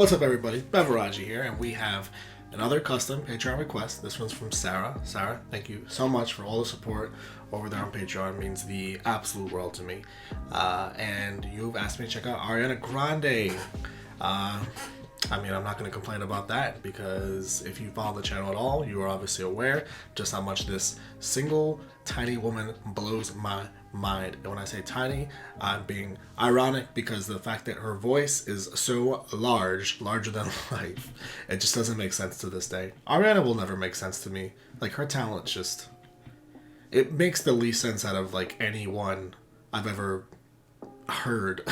What's up, everybody? Beveragy here, and we have another custom Patreon request. This one's from Sarah. Sarah, thank you so much for all the support over there on Patreon. It means the absolute world to me. And you've asked me to check out Ariana Grande. I'm not going to complain about that, because if you follow the channel at all, you are obviously aware just how much this single tiny woman blows my mind. And when I say tiny, I'm being ironic, because the fact that her voice is so larger than life, it just doesn't make sense to this day. Ariana will never make sense to me. Like, her talent just, it makes the least sense out of like anyone I've ever heard.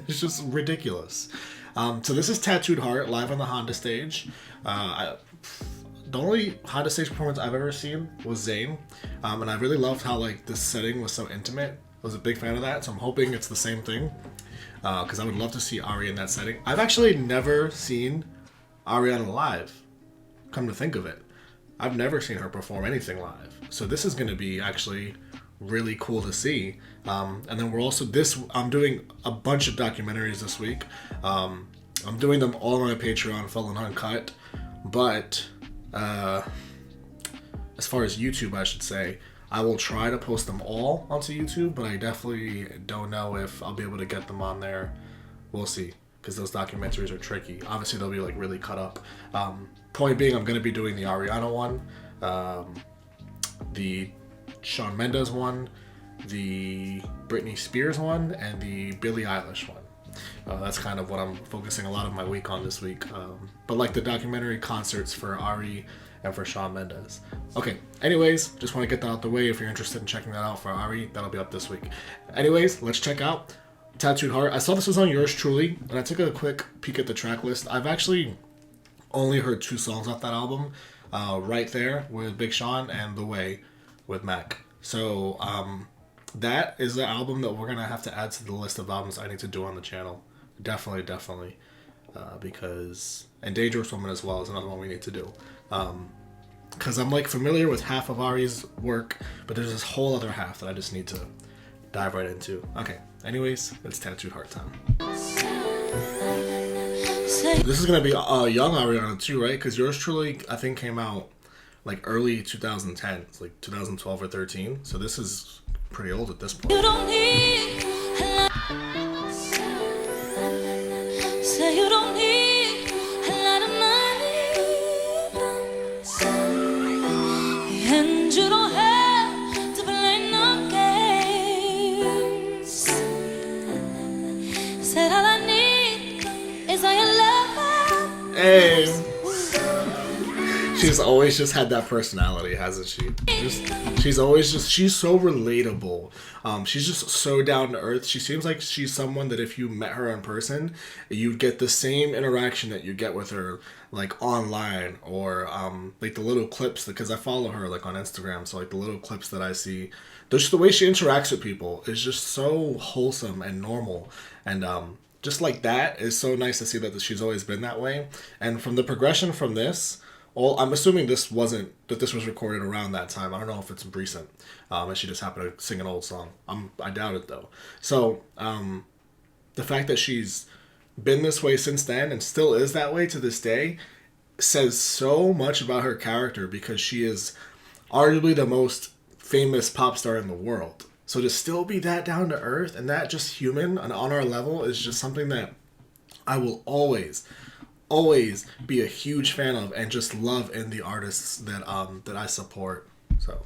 It's just ridiculous. So this is Tattooed Heart live on the Honda stage. The only Honda stage performance I've ever seen was Zayn, and I really loved how like this setting was so intimate. I was a big fan of that, so I'm hoping it's the same thing, because I would love to see Ari in that setting. I've actually never seen Ariana live, come to think of it. I've never seen her perform anything live, so this is going to be actually really cool to see. And then we're also I'm doing a bunch of documentaries this week. I'm doing them all on my Patreon, full and uncut, but as far as YouTube, I should say, I will try to post them all onto YouTube, but I definitely don't know if I'll be able to get them on there. We'll see, because those documentaries are tricky. Obviously they'll be like really cut up. Point being, I'm going to be doing the Ariana one, the Shawn Mendes one, the Britney Spears one, and the Billie Eilish one. That's kind of what I'm focusing a lot of my week on this week. But like the documentary concerts for Ari and for Shawn Mendes. Okay, anyways, just want to get that out the way. If you're interested in checking that out for Ari, that'll be up this week. Anyways, let's check out Tattooed Heart. I saw this was on Yours Truly, and I took a quick peek at the track list. I've actually only heard 2 songs off that album, Right There with Big Sean and The Way with Mac. So that is the album that we're gonna have to add to the list of albums I need to do on the channel. Definitely, because, and Dangerous Woman as well is another one we need to do, because I'm like familiar with half of Ari's work, but there's this whole other half that I just need to dive right into. Okay, anyways, it's Tattooed Heart time. This is gonna be young Ariana too, right? Because Yours Truly, I think, came out like early 2010. It's like 2012 or 13. So this is pretty old at this point. You don't need say you don't need a lot of money, and you don't have to play no games. Said all I need is all your love. Hey. She's always just had that personality, hasn't she? She's so relatable. She's just so down to earth. She seems like she's someone that if you met her in person, you'd get the same interaction that you get with her like online, or like the little clips, because I follow her like on Instagram, so like the little clips that I see, just the way she interacts with people is just so wholesome and normal, and just like that is so nice to see that she's always been that way. And from the progression from this, I'm assuming this was recorded around that time. I don't know if it's recent, and she just happened to sing an old song. I doubt it though. So the fact that she's been this way since then and still is that way to this day says so much about her character, because she is arguably the most famous pop star in the world. So to still be that down to earth and that just human and on our level is just something that I will always be a huge fan of, and just love in the artists that I support. So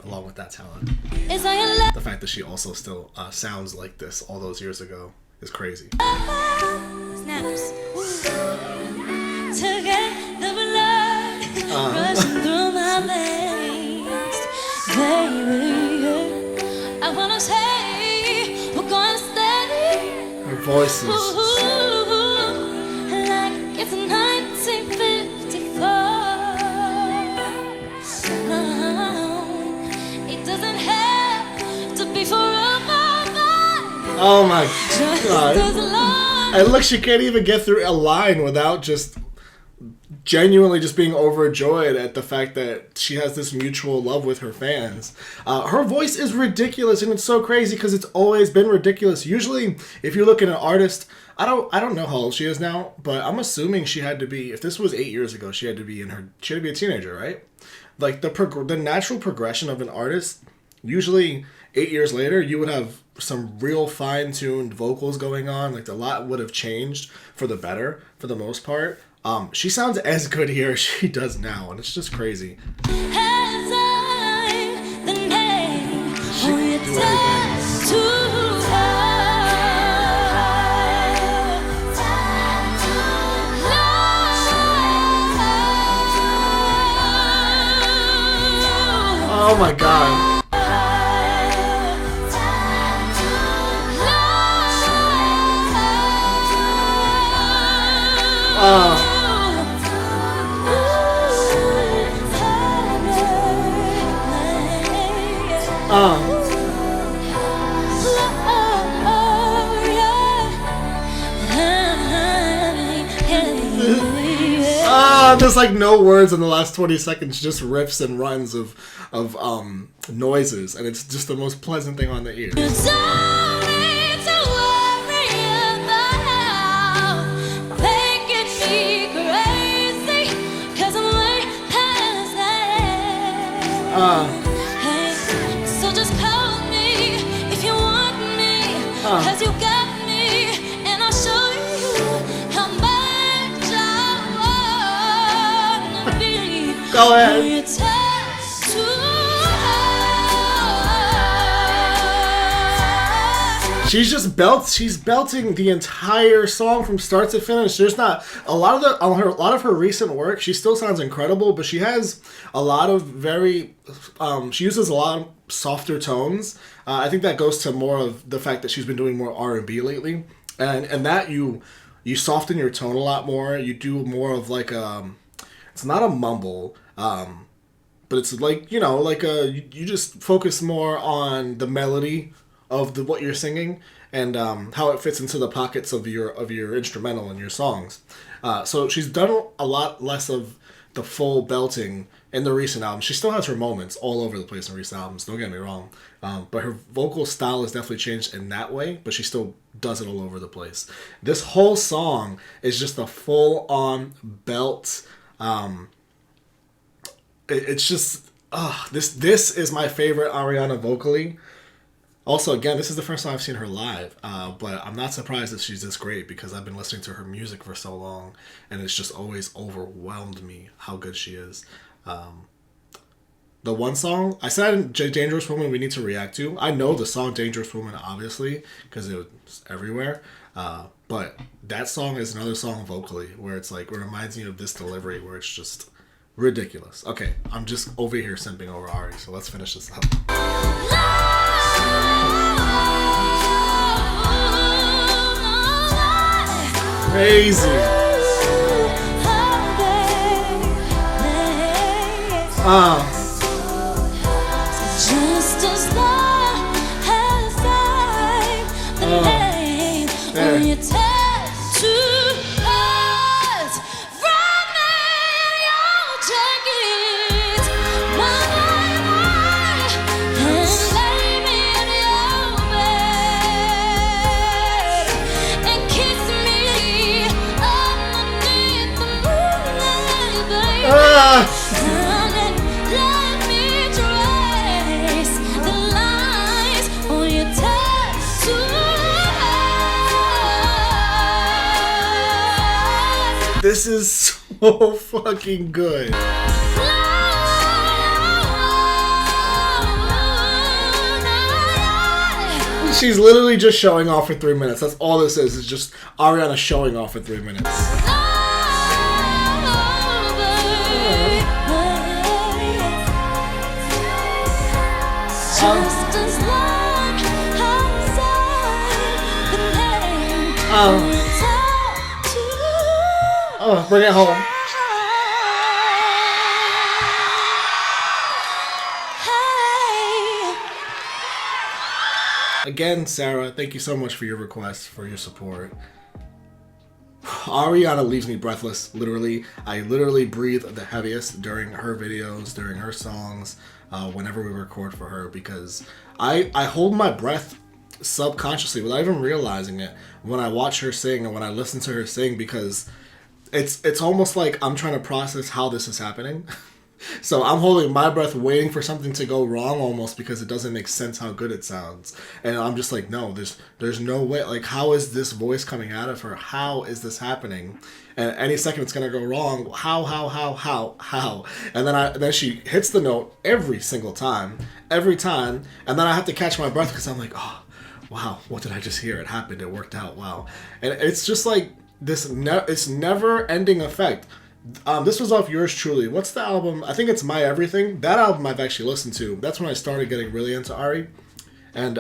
along with that talent, the fact that she also still sounds like this all those years ago is crazy. Snaps. To get the blood rushing through my veins, baby, I wanna say we're going steady. Her voice is it's 1954. No, it doesn't have to be forever. Oh my god. And look, she can't even get through a line without just genuinely just being overjoyed at the fact that she has this mutual love with her fans. Her voice is ridiculous, and it's so crazy because it's always been ridiculous. Usually, if you look at an artist I don't know how old she is now, but I'm assuming she had to be, if this was 8 years ago, she had to be a teenager, right? Like the natural progression of an artist, usually 8 years later, you would have some real fine-tuned vocals going on. Like a lot would have changed for the better for the most part. She sounds as good here as she does now, and it's just crazy. As I'm the name She on your can do everything. Oh my god. There's like no words in the last 20 seconds, just riffs and runs of noises, and it's just the most pleasant thing on the ear. So just call me if you want me, 'cause you got me, and I'll show you how much I wanna be. Go ahead. Your tattoo. She's belting the entire song from start to finish. There's not a lot of her recent work. She still sounds incredible, but she has a lot of she uses a lot of softer tones. I think that goes to more of the fact that she's been doing more R&B lately, and that you soften your tone a lot more. You do more of like it's not a mumble, but it's like you just focus more on the melody of what you're singing and how it fits into the pockets of your instrumental and your songs. So she's done a lot less of the full belting in the recent albums. She still has her moments all over the place in recent albums, don't get me wrong. But her vocal style has definitely changed in that way, but she still does it all over the place. This whole song is just a full-on belt. It's just, this is my favorite Ariana vocally. Also, again, this is the first time I've seen her live, but I'm not surprised that she's this great because I've been listening to her music for so long, and it's just always overwhelmed me how good she is. The one song, I said Dangerous Woman we need to react to. I know the song Dangerous Woman, obviously, because it was everywhere, but that song is another song vocally where it's like, it reminds me of this delivery where it's just ridiculous. Okay, I'm just over here simping over Ari, so let's finish this up. Crazy. Just as long as I'm the name on your tattoo, eyes from your jacket, my life, and lay me in your bed and kiss me underneath the moonlight, baby. This is so fucking good. She's literally just showing off for 3 minutes. That's all this is just Ariana showing off for 3 minutes. Just as long as I'm the name. Bring it home. Again, Sarah, thank you so much for your request, for your support. Ariana leaves me breathless, literally. I literally breathe the heaviest during her videos, during her songs, whenever we record for her, because I hold my breath subconsciously, without even realizing it, when I watch her sing and when I listen to her sing, because it's almost like I'm trying to process how this is happening. So I'm holding my breath, waiting for something to go wrong, almost, because it doesn't make sense how good it sounds. And I'm just like, no, there's no way. Like, how is this voice coming out of her? How is this happening? And any second it's gonna go wrong. How? And then she hits the note every single time, and then I have to catch my breath because I'm like, oh, wow, what did I just hear? It happened. It worked out. Wow. And it's just like this. It's never ending effect. This was off Yours Truly. What's the album? I think it's My Everything. That album I've actually listened to. That's when I started getting really into Ari. And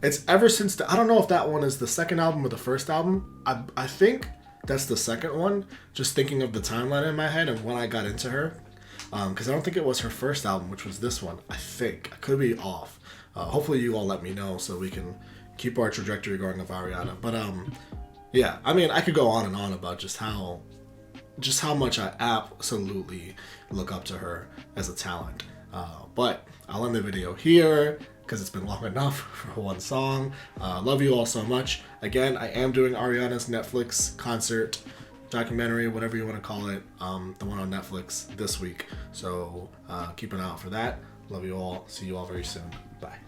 it's ever since... I don't know if that one is the second album or the first album. I think that's the second one. Just thinking of the timeline in my head and when I got into her. Because I don't think it was her first album, which was this one. I think. I could be off. Hopefully you all let me know so we can keep our trajectory going of Ariana. But yeah, I mean, I could go on and on about just how much I absolutely look up to her as a talent. But I'll end the video here because it's been long enough for one song. Love you all so much. Again, I am doing Ariana's Netflix concert documentary, whatever you want to call it, the one on Netflix this week. So keep an eye out for that. Love you all. See you all very soon. Bye.